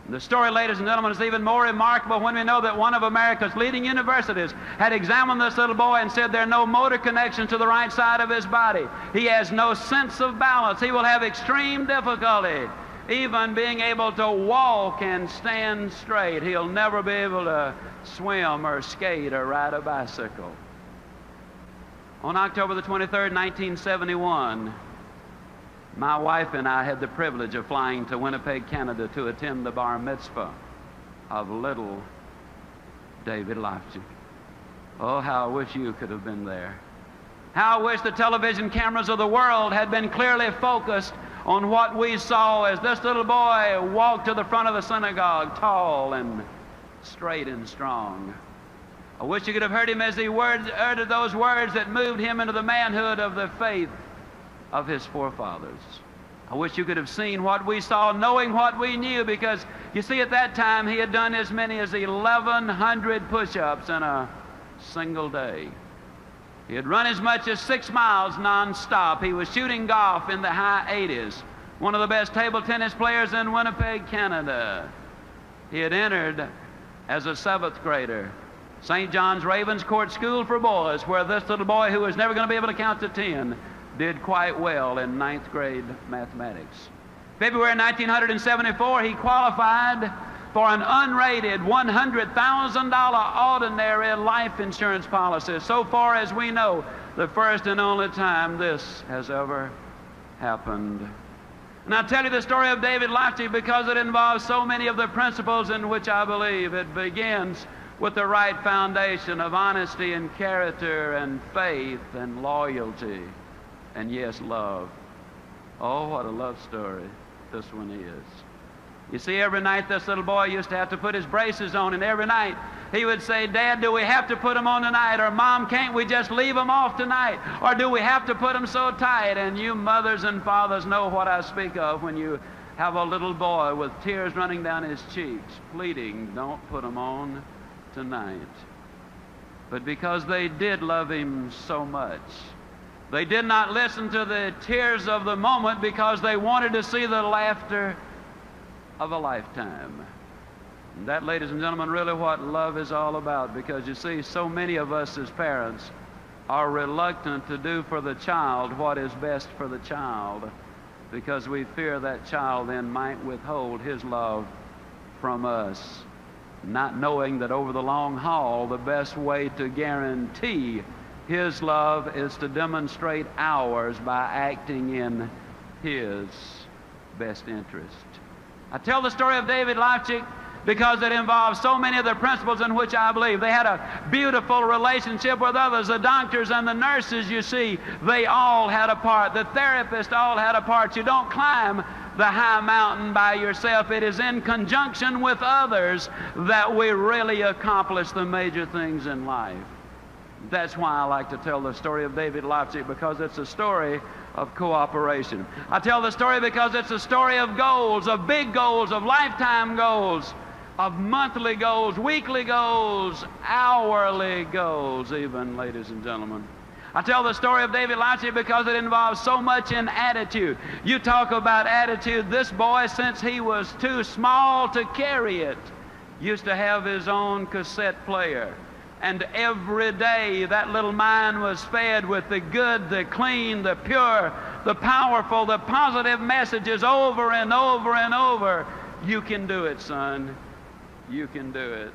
S2: And the story, ladies and gentlemen, is even more remarkable when we know that one of America's leading universities had examined this little boy and said there are no motor connections to the right side of his body. He has no sense of balance. He will have extreme difficulty even being able to walk and stand straight. He'll never be able to swim or skate or ride a bicycle. On October the 23rd, 1971, my wife and I had the privilege of flying to Winnipeg, Canada to attend the bar mitzvah of little David Loftic. Oh, how I wish you could have been there. How I wish the television cameras of the world had been clearly focused on what we saw as this little boy walked to the front of the synagogue, tall and straight and strong. I wish you could have heard him as he uttered those words that moved him into the manhood of the faith of his forefathers. I wish you could have seen what we saw, knowing what we knew, because you see, at that time he had done as many as 1,100 push-ups in a single day. He had run as much as 6 miles non-stop. He was shooting golf in the high 80s, one of the best table tennis players in Winnipeg, Canada. He had entered as a 7th grader St. John's Ravens Court School for Boys, where this little boy, who was never going to be able to count to 10, did quite well in 9th grade mathematics. February 1974, he qualified for an unrated $100,000 ordinary life insurance policy. So far as we know, the first and only time this has ever happened. And I tell you the story of David Loftic because it involves so many of the principles in which I believe. It begins with the right foundation of honesty and character and faith and loyalty and, yes, love. Oh, what a love story this one is. You see, every night this little boy used to have to put his braces on, and every night he would say, "Dad, do we have to put them on tonight?" Or, "Mom, can't we just leave them off tonight?" Or, "Do we have to put them so tight?" And you mothers and fathers know what I speak of when you have a little boy with tears running down his cheeks, pleading, "Don't put them on tonight." But because they did love him so much, they did not listen to the tears of the moment because they wanted to see the laughter of a lifetime. And that, ladies and gentlemen, really what love is all about, because you see, so many of us as parents are reluctant to do for the child what is best for the child because we fear that child then might withhold his love from us, not knowing that over the long haul, the best way to guarantee his love is to demonstrate ours by acting in his best interest. I tell the story of David Loftic because it involves so many of the principles in which I believe. They had a beautiful relationship with others. The doctors and the nurses, you see, they all had a part. The therapists all had a part. You don't climb the high mountain by yourself. It is in conjunction with others that we really accomplish the major things in life. That's why I like to tell the story of David Leipzig, because it's a story of cooperation. I tell the story because it's a story of goals, of big goals, of lifetime goals, of monthly goals, weekly goals, hourly goals even, ladies and gentlemen. I tell the story of David Leipzig because it involves so much in attitude. You talk about attitude. This boy, since he was too small to carry it, used to have his own cassette player. And every day that little mind was fed with the good, the clean, the pure, the powerful, the positive messages over and over and over. You can do it, son. You can do it.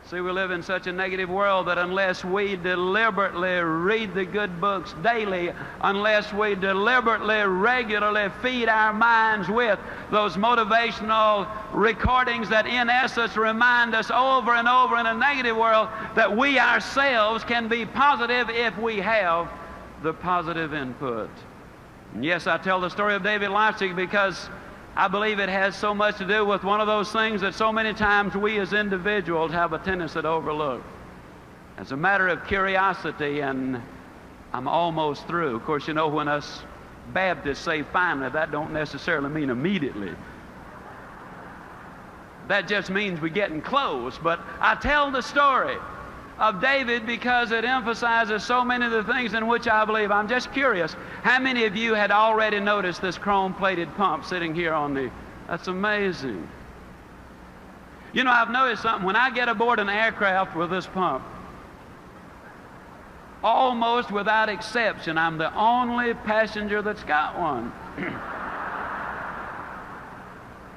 S2: See, we live in such a negative world that unless we deliberately read the good books daily, unless we deliberately, regularly feed our minds with those motivational recordings that in essence remind us over and over in a negative world that we ourselves can be positive if we have the positive input. And yes, I tell the story of David Leipzig because I believe it has so much to do with one of those things that so many times we as individuals have a tendency to overlook. As a matter of curiosity, and I'm almost through. Of course, you know, when us Baptists say finally, that don't necessarily mean immediately. That just means we're getting close. But I tell the story of David because it emphasizes so many of the things in which I believe. I'm just curious, how many of you had already noticed this chrome-plated pump sitting here on the... That's amazing. You know, I've noticed something. When I get aboard an aircraft with this pump, almost without exception, I'm the only passenger that's got one.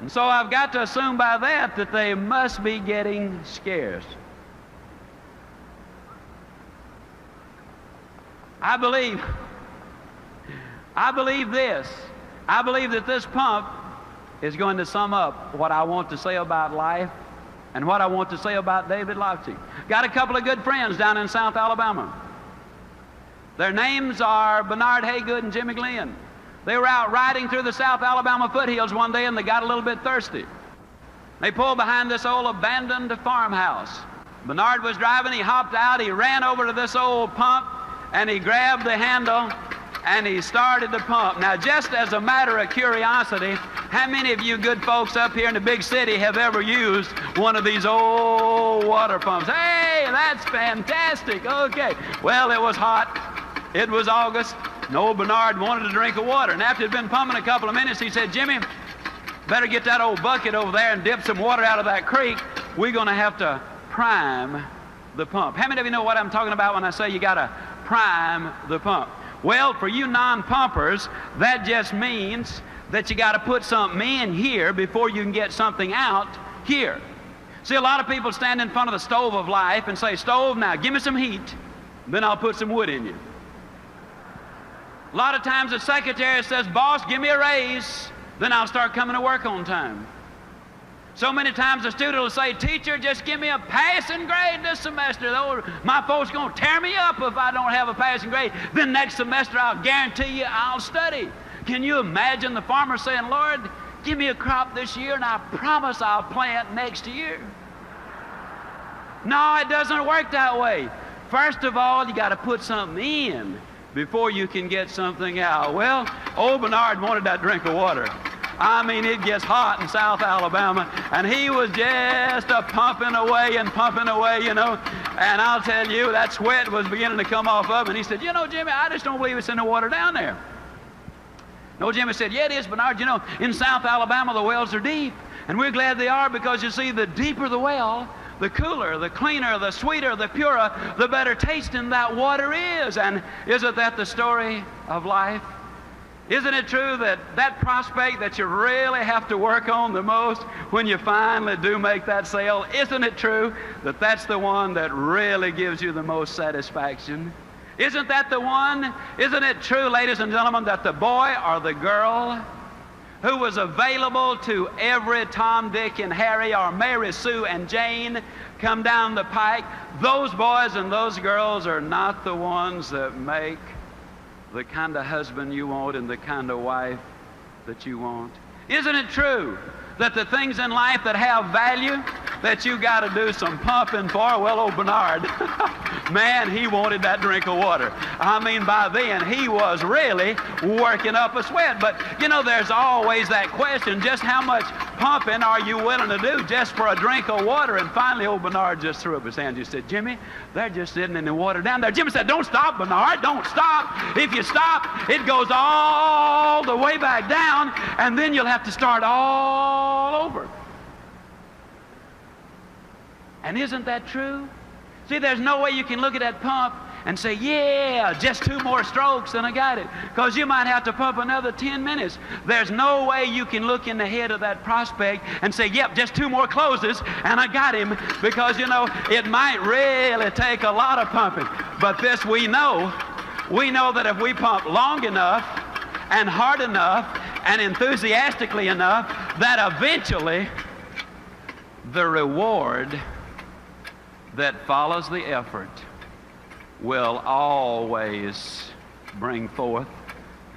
S2: And so I've got to assume by that they must be getting scarce. I believe this. I believe that this pump is going to sum up what I want to say about life and what I want to say about David Leipzig. Got a couple of good friends down in South Alabama. Their names are Bernard Haygood and Jimmy Glenn. They were out riding through the South Alabama foothills one day and they got a little bit thirsty. They pulled behind this old abandoned farmhouse. Bernard was driving, he hopped out, he ran over to this old pump, and he grabbed the handle and he started the pump. Now, just as a matter of curiosity, how many of you good folks up here in the big city have ever used one of these old water pumps? Hey, that's fantastic. Okay. Well, it was hot. It was August. And old Bernard wanted a drink of water. And after he'd been pumping a couple of minutes, he said, Jimmy, better get that old bucket over there and dip some water out of that creek. We're going to have to prime the pump. How many of you know what I'm talking about when I say you got to prime the pump? Well, for you non-pumpers, that just means that you got to put something in here before you can get something out here. See, a lot of people stand in front of the stove of life and say, stove, now give me some heat, then I'll put some wood in you. A lot of times the secretary says, boss, give me a raise, then I'll start coming to work on time. So many times the student will say, teacher, just give me a passing grade this semester. My folks are going to tear me up if I don't have a passing grade. Then next semester, I'll guarantee you I'll study. Can you imagine the farmer saying, Lord, give me a crop this year and I promise I'll plant next year? No, it doesn't work that way. First of all, you got to put something in before you can get something out. Well, old Bernard wanted that drink of water. I mean, it gets hot in South Alabama, and he was just pumping away, you know. And I'll tell you, that sweat was beginning to come off of him. And he said, you know, Jimmy, I just don't believe it's in the water down there. No, Jimmy said, yeah, it is, Bernard. You know, in South Alabama, the wells are deep. And we're glad they are because, you see, the deeper the well, the cooler, the cleaner, the sweeter, the purer, the better tasting that water is. And isn't that the story of life? Isn't it true that that prospect that you really have to work on the most when you finally do make that sale, isn't it true that that's the one that really gives you the most satisfaction? Isn't that the one? Isn't it true, ladies and gentlemen, that the boy or the girl who was available to every Tom, Dick, and Harry, or Mary, Sue, and Jane come down the pike, those boys and those girls are not the ones that make the kind of husband you want and the kind of wife that you want? Isn't it true that the things in life that have value, that you got to do some pumping for? Well, old Bernard, man, he wanted that drink of water. I mean, by then, he was really working up a sweat. But, you know, there's always that question, just how much pumping are you willing to do just for a drink of water? And finally, old Bernard just threw up his hands. He said, Jimmy, they're just sitting in the water down there. Jimmy said, don't stop, Bernard, don't stop. If you stop, it goes all the way back down, and then you'll have to start all over. And isn't that true? See, there's no way you can look at that pump and say, yeah, just 2 more strokes and I got it. Because you might have to pump another 10 minutes. There's no way you can look in the head of that prospect and say, yep, just 2 more closes and I got him. Because, you know, it might really take a lot of pumping. But this we know that if we pump long enough and hard enough and enthusiastically enough, that eventually the reward that follows the effort will always bring forth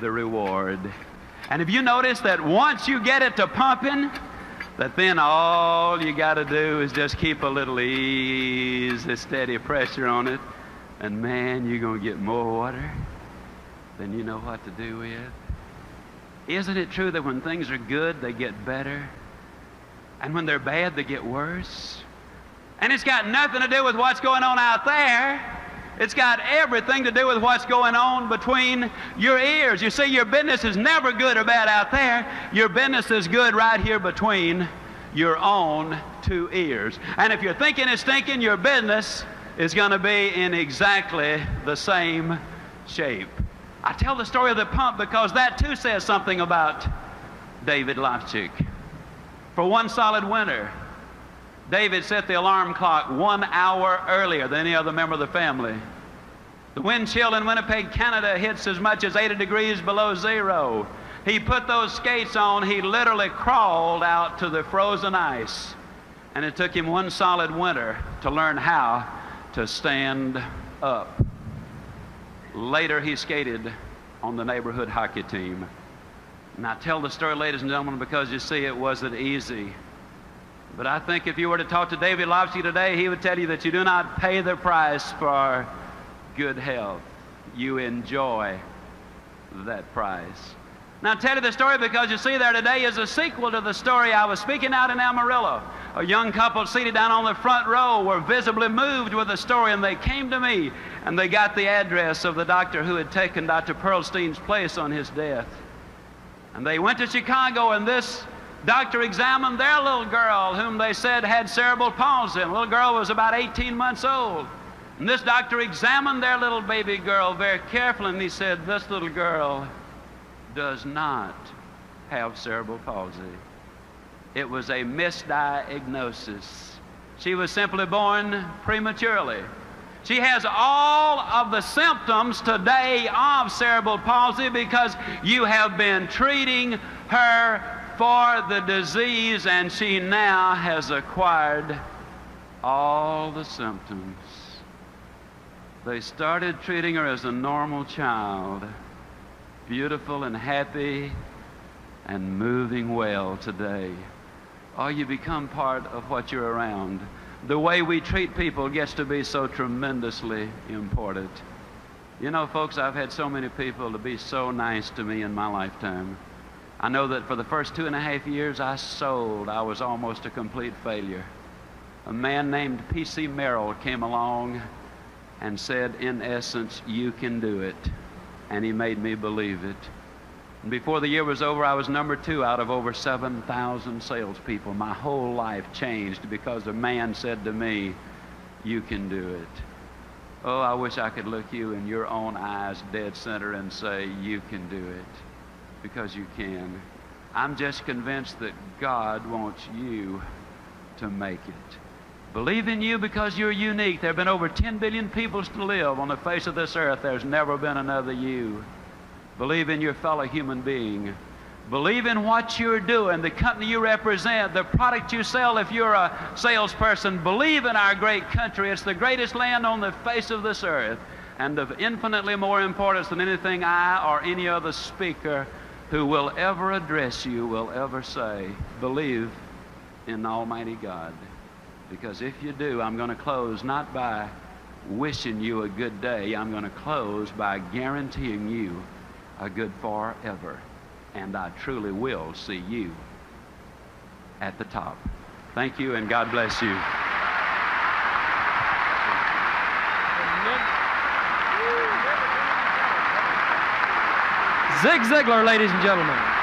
S2: the reward. And if you notice that once you get it to pumping, that then all you got to do is just keep a little easy, steady pressure on it, and man, you're going to get more water than you know what to do with. Isn't it true that when things are good, they get better, and when they're bad, they get worse? And it's got nothing to do with what's going on out there. It's got everything to do with what's going on between your ears. You see, your business is never good or bad out there. Your business is good right here between your own 2 ears. And if you're thinking it's stinking, your business is going to be in exactly the same shape. I tell the story of the pump because that too says something about David Lofchick. For one solid winter, David set the alarm clock 1 hour earlier than any other member of the family. The wind chill in Winnipeg, Canada hits as much as 80 degrees below zero. He put those skates on. He literally crawled out to the frozen ice. And it took him 1 solid winter to learn how to stand up. Later, he skated on the neighborhood hockey team. And I tell the story, ladies and gentlemen, because you see, it wasn't easy. But I think if you were to talk to David Lofchick today, he would tell you that you do not pay the price for good health. You enjoy that price. Now, I tell you the story because you see, there today is a sequel to the story. I was speaking out in Amarillo. A young couple seated down on the front row were visibly moved with the story, and they came to me, and they got the address of the doctor who had taken Dr. Pearlstein's place on his death. And they went to Chicago, and this doctor examined their little girl, whom they said had cerebral palsy. The little girl was about 18 months old. And this doctor examined their little baby girl very carefully, and he said, this little girl does not have cerebral palsy. It was a misdiagnosis. She was simply born prematurely. She has all of the symptoms today of cerebral palsy because you have been treating her for the disease, and she now has acquired all the symptoms. They started treating her as a normal child, beautiful and happy and moving well today. Oh, you become part of what you're around. The way we treat people gets to be so tremendously important. You know, folks, I've had so many people to be so nice to me in my lifetime. I know that for the first 2.5 years I was almost a complete failure. A man named P.C. Merrill came along and said, in essence, you can do it. And he made me believe it. And before the year was over, I was number 2 out of over 7,000 salespeople. My whole life changed because a man said to me, you can do it. Oh, I wish I could look you in your own eyes dead center and say, you can do it. Because you can. I'm just convinced that God wants you to make it. Believe in you because you're unique. There have been over 10 billion people to live on the face of this earth. There's never been another you. Believe in your fellow human being. Believe in what you're doing, the company you represent, the product you sell if you're a salesperson. Believe in our great country. It's the greatest land on the face of this earth, and of infinitely more importance than anything I or any other speaker who will ever address you will ever say. Believe in Almighty God. Because if you do, I'm going to close not by wishing you a good day. I'm going to close by guaranteeing you a good forever. And I truly will see you at the top. Thank you, and God bless you.
S1: Zig Ziglar, ladies and gentlemen.